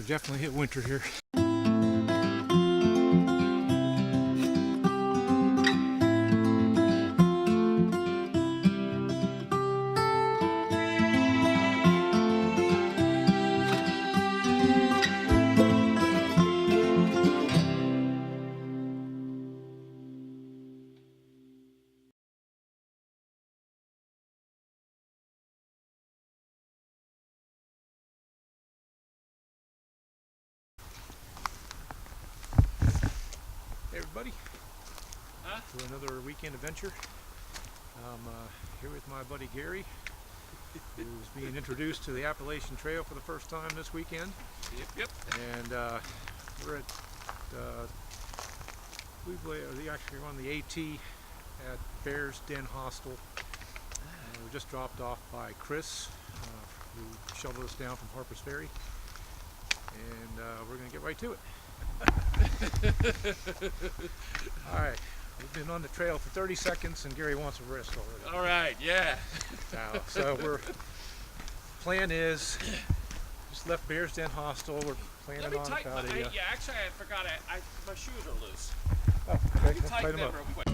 We've definitely hit winter here. Hey everybody, to another weekend adventure. I'm here with my buddy Gary, who's being introduced to the Appalachian Trail for the first time this weekend. Yep. And we're at, we're actually on the AT at Bears Den Hostel. We just dropped off by Chris, who shuttled us down from Harpers Ferry. And we're going to get right to it. Alright, we've been on the trail for 30 seconds and Gary wants a rest already. Alright, yeah. So plan is, just left Bears Den Hostel, we're planning on about yeah, actually I forgot, my shoes are loose. Oh, okay, Let me tighten them real quick.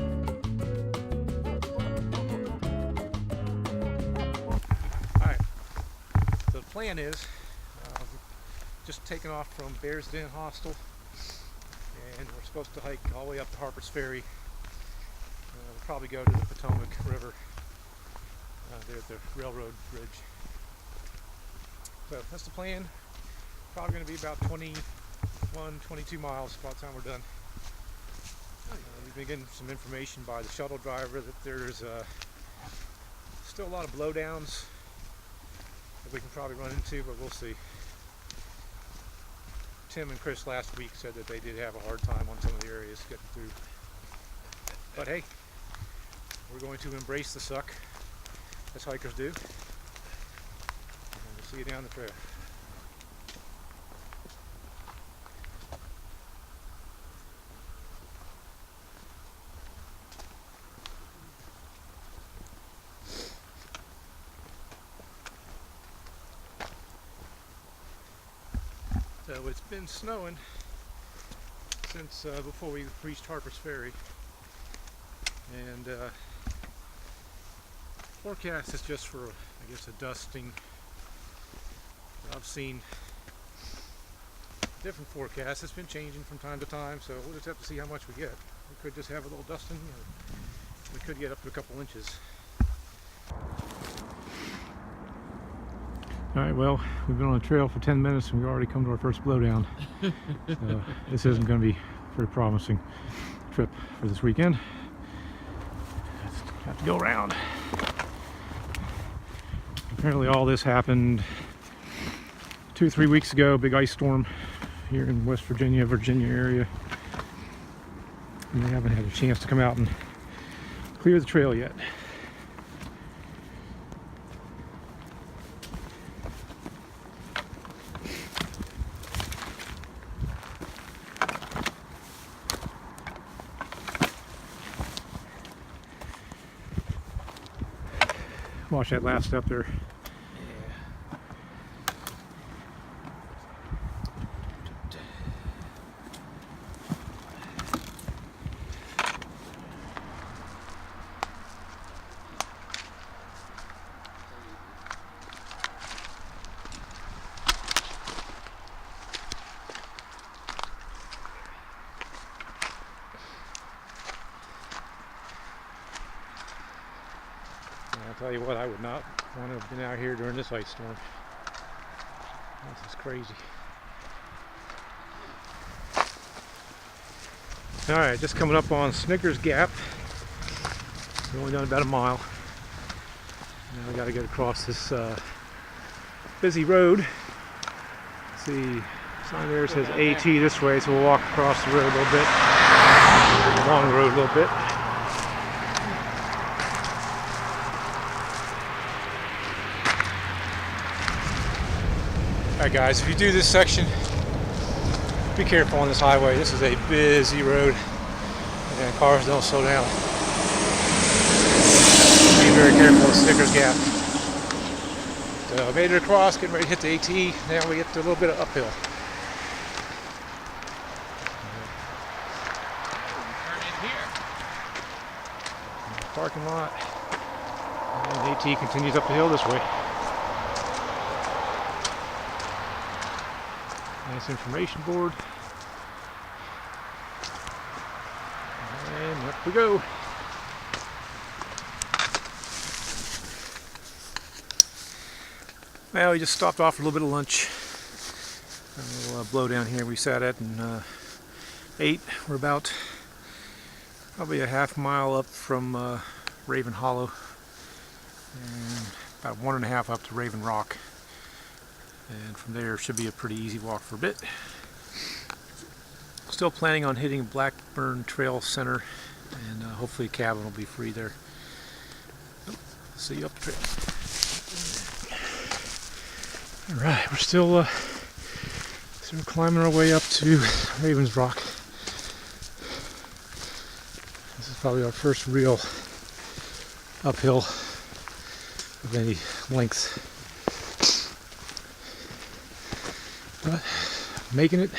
Alright, so the plan is, just taking off from Bears Den Hostel, and we're supposed to hike all the way up to Harpers Ferry. We'll probably go to the Potomac River there at the railroad bridge. So that's the plan. Probably going to be about 22 miles by the time we're done. We've been getting some information by the shuttle driver that there's still a lot of blowdowns that we can probably run into, but we'll see. Tim and Chris last week said that they did have a hard time on some of the areas getting through. But hey, we're going to embrace the suck, as hikers do. And we'll see you down the trail. So it's been snowing since before we reached Harpers Ferry, and forecast is just for, I guess, a dusting. I've seen different forecasts. It's been changing from time to time, so we'll just have to see how much we get. We could just have a little dusting, or we could get up to a couple inches. Alright, well, we've been on the trail for 10 minutes and we've already come to our first blowdown. So this isn't going to be a very promising trip for this weekend. Just have to go around. Apparently all this happened 2-3 weeks ago, big ice storm here in West Virginia area. And they haven't had a chance to come out and clear the trail yet. Watch that last step there. I'll tell you what, I would not want to have been out here during this ice storm. This is crazy. Alright, just coming up on Snickers Gap. We're only done about a mile. Now we got to get across this busy road. See, sign there says AT this way, so we'll walk across the road a little bit. Along the road a little bit. Alright guys, if you do this section, be careful on this highway. This is a busy road and cars don't slow down. Be very careful with Snickers Gap. So made it across, getting ready to hit the AT. Now we get to a little bit of uphill. parking lot. And AT continues up the hill this way. Nice information board. And up we go. Well, we just stopped off for a little bit of lunch. A little blow down here we sat at and ate. We're about probably a half mile up from Raven Hollow and about 1.5 up to Raven Rock. And from there should be a pretty easy walk for a bit. Still planning on hitting Blackburn Trail Center, and hopefully a cabin will be free there. See you up the trail. Alright, we're still climbing our way up to Raven's Rock. This is probably our first real uphill of any length. But making it.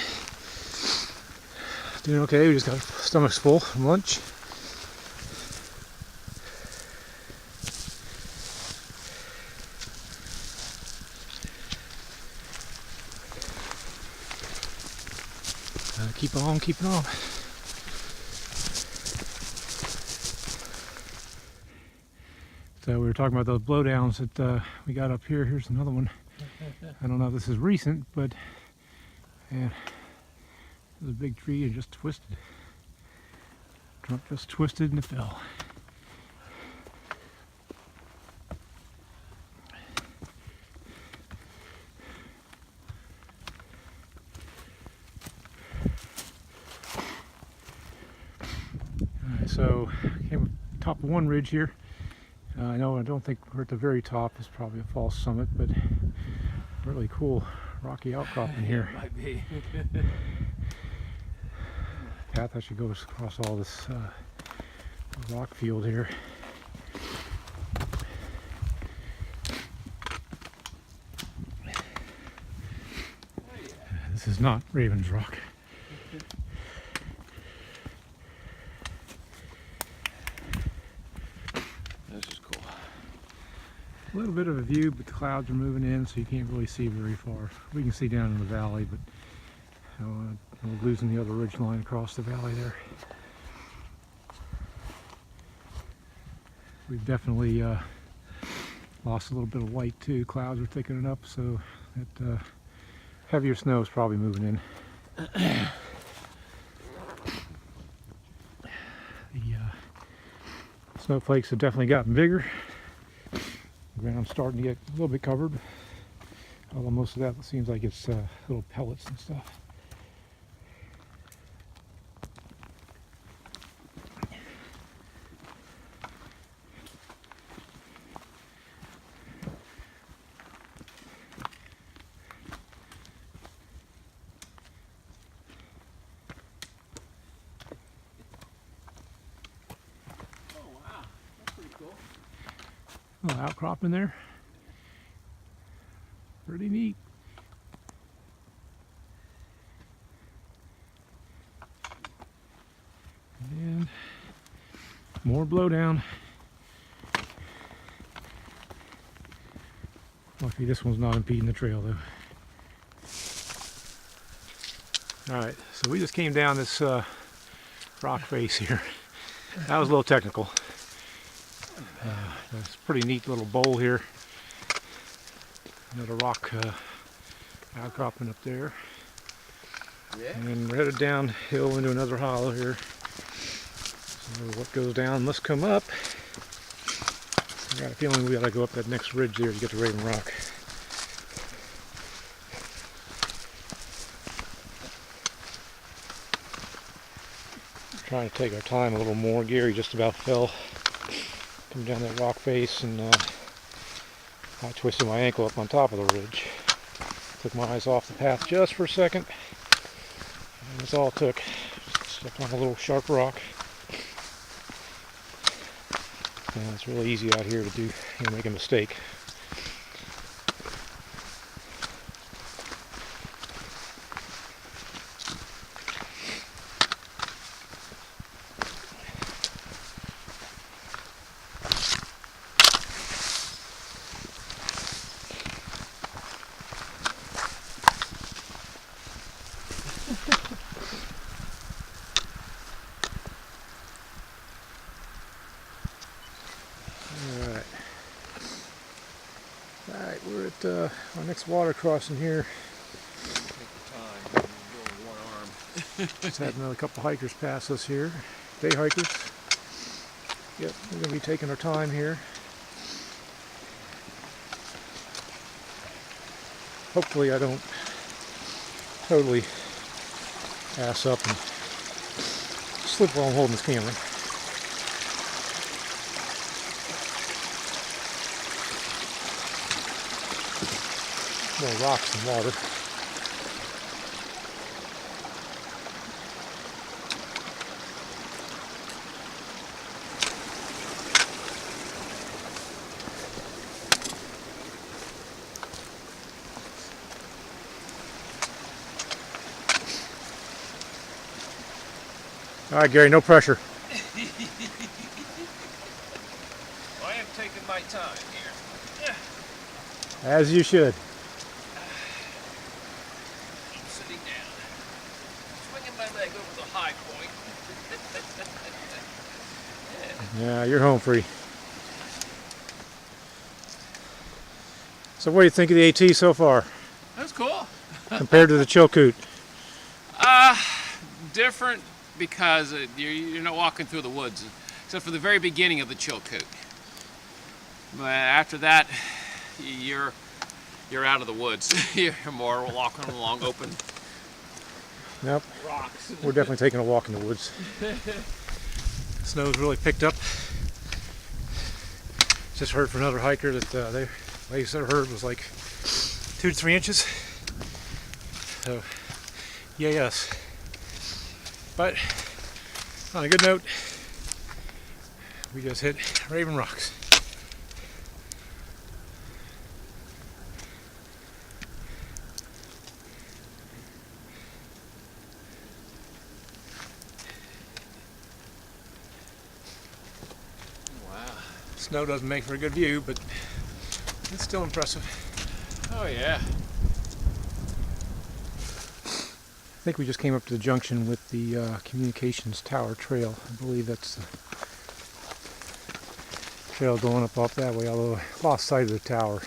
Doing okay. We just got our stomachs full from lunch. Keep on keeping on. So we were talking about those blowdowns that we got up here. Here's another one. I don't know if this is recent, but yeah, there's a big tree and just twisted. Trunk just twisted and it fell. So came up top of one ridge here. I don't think we're at the very top. It's probably a false summit, but really cool rocky outcropping here. It might be. Path actually goes across all this rock field here. This is not Raven's Rock. A little bit of a view, but the clouds are moving in, so you can't really see very far. We can see down in the valley, but we're losing the other ridge line across the valley there. We've definitely lost a little bit of light too. Clouds are thickening up, so that heavier snow is probably moving in. The snowflakes have definitely gotten bigger. The ground's starting to get a little bit covered, although most of that seems like it's little pellets and stuff. Little outcrop in there. Pretty neat. And more blowdown. Lucky this one's not impeding the trail though. Alright, so we just came down this rock face here. That was a little technical. It's a pretty neat little bowl here. Another rock outcropping up there. Yeah. And we're headed downhill into another hollow here. So what goes down must come up. I got a feeling we gotta go up that next ridge there to get to Raven Rock. Trying to take our time a little more. Gary just about fell. Come down that rock face, and I twisted my ankle up on top of the ridge. Took my eyes off the path just for a second, and that's all it took. Stepped on a little sharp rock. And it's really easy out here to make a mistake. Alright. Alright, we're at our next water crossing here. Take your time. You're doing one arm. Just had another couple hikers pass us here. Day hikers. Yep, we're going to be taking our time here. Hopefully I don't totally ass up and slip while I'm holding this camera. More rocks than water. All right, Gary, no pressure. I am taking my time here. As you should. I'm sitting down. Swinging my leg over the high point. Yeah, you're home free. So what do you think of the AT so far, That's cool. compared to the Chilkoot? Different because you're not walking through the woods, except for the very beginning of the Chilkoot. But after that, you're out of the woods. You're more walking along open Nope, rocks. we're definitely taking a walk in the woods. Snow's really picked up. Just heard from another hiker that they latest I heard was like 2 to 3 inches. So, yes. But on a good note, we just hit Raven Rocks. Wow. Snow doesn't make for a good view, but it's still impressive. Oh yeah. I think we just came up to the junction with the Communications Tower Trail. I believe that's the trail going up off that way, although I lost sight of the tower.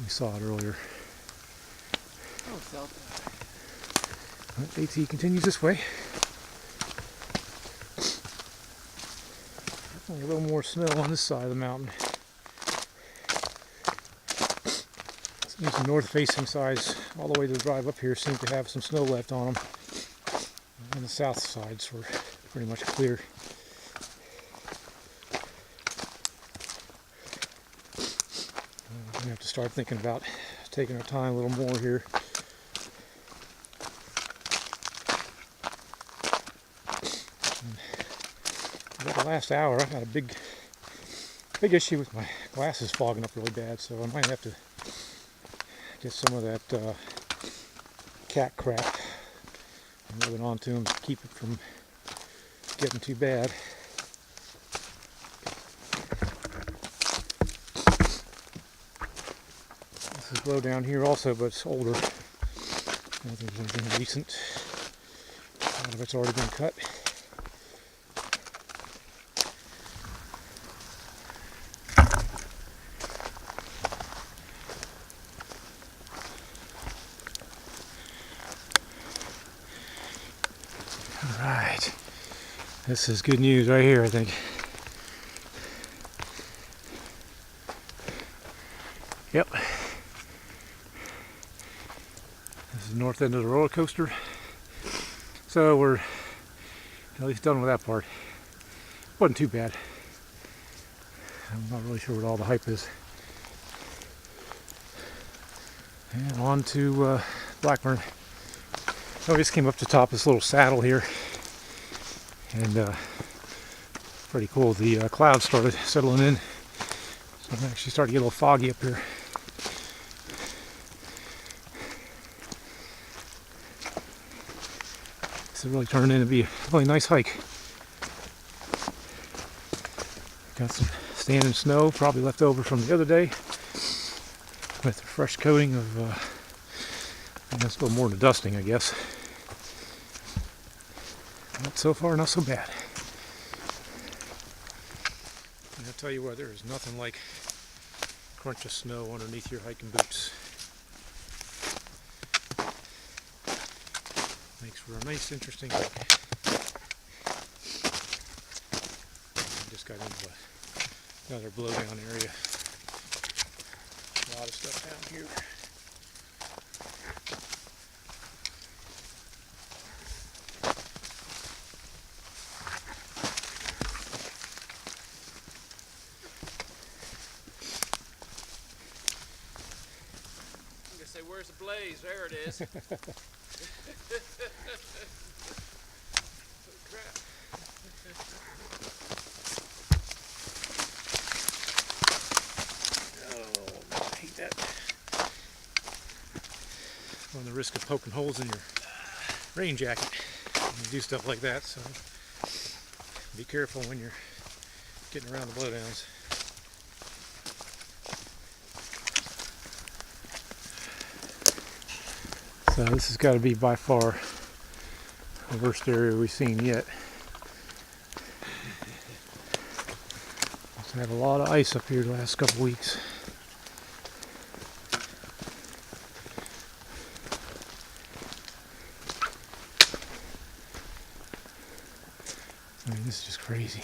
We saw it earlier. Oh, felt that. But AT continues this way. Definitely a little more snow on this side of the mountain. Seems the north-facing sides, all the way to the drive up here, seem to have some snow left on them. On the south sides were pretty much clear. We're going to have to start thinking about taking our time a little more here. About the last hour, I've had a big issue with my glasses fogging up really bad, so I might have to get some of that cat crap and rub it onto them to keep it from getting too bad. This is low down here also, but it's older. I don't think there's anything recent. A lot of it's already been cut. Alright, this is good news right here, I think. Yep. This is the north end of the roller coaster. So we're at least done with that part. Wasn't too bad. I'm not really sure what all the hype is. And on to Blackburn. So we just came up to the top of this little saddle here. And pretty cool. The clouds started settling in. So I'm actually starting to get a little foggy up here. This is really turning into be a really nice hike. Got some standing snow, probably left over from the other day, with a fresh coating of, I guess a little more than dusting, I guess. But so far, not so bad. And I'll tell you what, there is nothing like crunch of snow underneath your hiking boots. Makes for a nice, interesting hike. I just got into another blowdown area. A lot of stuff down here. I'm gonna say, where's the blaze? There it is. Oh, crap. Oh, I hate that. Run the risk of poking holes in your rain jacket when you do stuff like that, so be careful when you're getting around the blowdowns. So this has got to be by far the worst area we've seen yet. We've had a lot of ice up here the last couple weeks. I mean, this is just crazy.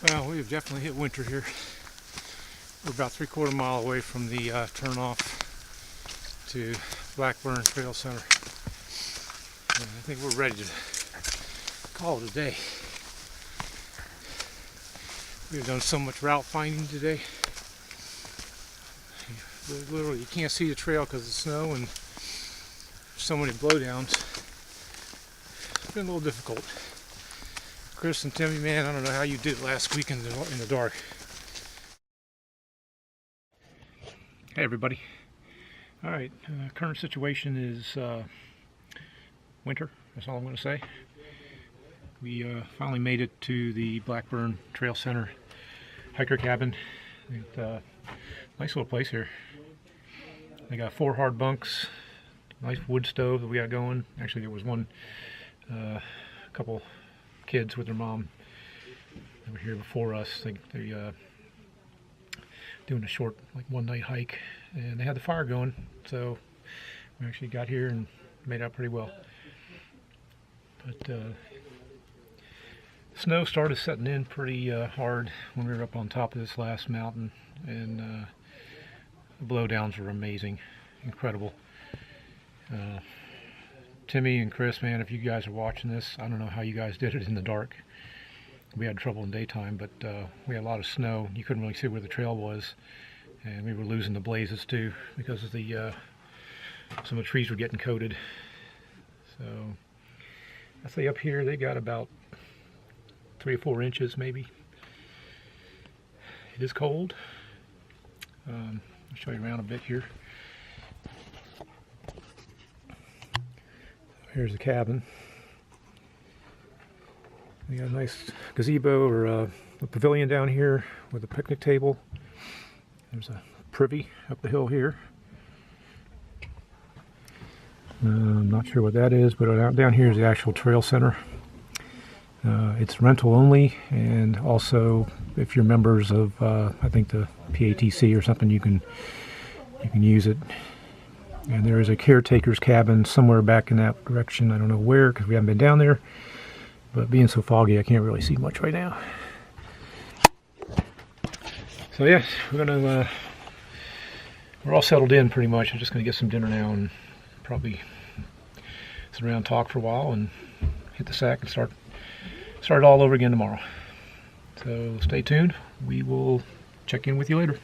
Well, we've definitely hit winter here. We're about 3/4 mile away from the turnoff to Blackburn Trail Center. And I think we're ready to call it a day. We've done so much route finding today. Literally, you can't see the trail because of the snow and so many blowdowns. It's been a little difficult. Chris and Timmy, man, I don't know how you did it last week in the dark. Hey everybody. Alright, current situation is winter, that's all I'm going to say. We finally made it to the Blackburn Trail Center hiker cabin. Nice little place here. They got 4 hard bunks, nice wood stove that we got going. Actually, there was one couple kids with their mom that were here before us. They're doing a short, like, one-night hike, and they had the fire going, so we actually got here and made out pretty well. But snow started setting in pretty hard when we were up on top of this last mountain, and the blowdowns were amazing, incredible. Timmy and Chris, man, if you guys are watching this, I don't know how you guys did it in the dark. We had trouble in daytime, but we had a lot of snow. You couldn't really see where the trail was, and we were losing the blazes too because of the some of the trees were getting coated. So I say up here they got about 3 or 4 inches maybe. It is cold. I'll show you around a bit here. Here's the cabin. We got a nice gazebo or a pavilion down here with a picnic table. There's a privy up the hill here. I'm not sure what that is, but down here is the actual trail center. It's rental only, and also if you're members of I think the PATC or something, you can use it. And there is a caretaker's cabin somewhere back in that direction. I don't know where because we haven't been down there. But being so foggy, I can't really see much right now. So yeah, we're all settled in pretty much. I'm just gonna get some dinner now and probably sit around and talk for a while and hit the sack and start it all over again tomorrow. So stay tuned. We will check in with you later.